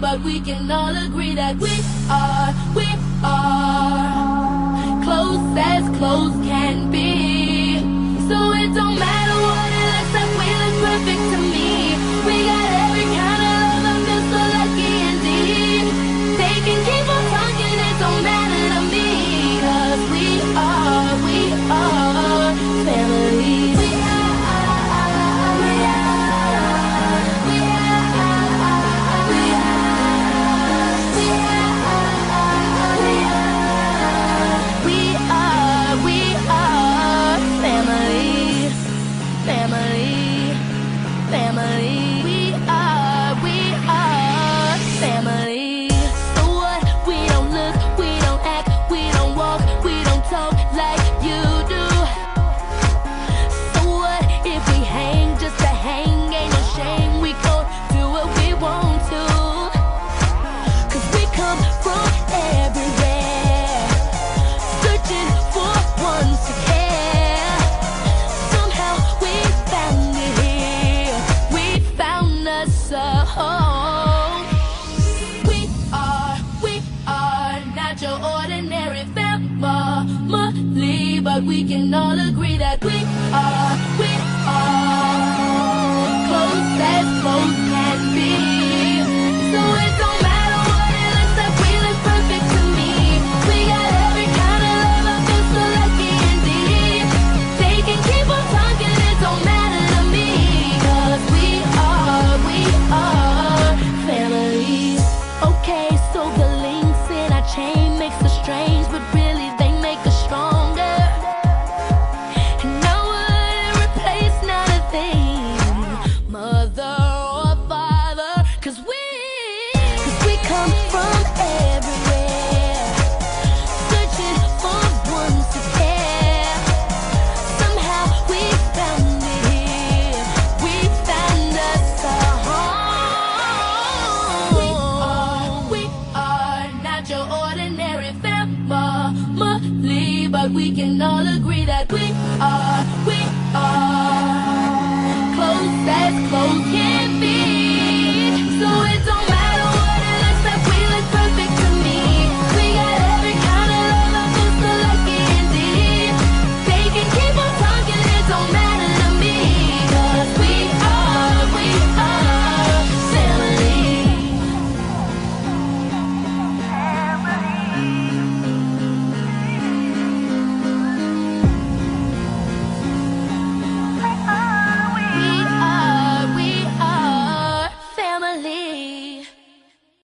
but we can all agree that we are close as close can be. So it don't matter what it looks like, we look perfect to me. We got every kind of love, I feel so lucky indeed. They can keep on talking, it don't matter to me. 'Cause we are family. But we can all agree that we are close as close can be. So it don't matter what it looks like, we look perfect to me. We got every kind of love, I feel so lucky indeed. They can keep on talking, it don't matter to me. 'Cause we are family. Okay, so the links in our chain makes us strange, but really they make us stronger. But we can all agree that we are close as close can be. So it don't matter what it looks like, we look perfect to me. We got every kind of love, I feel so lucky indeed. They can keep on talking, it don't matter to me. 'Cause we are family. We are family.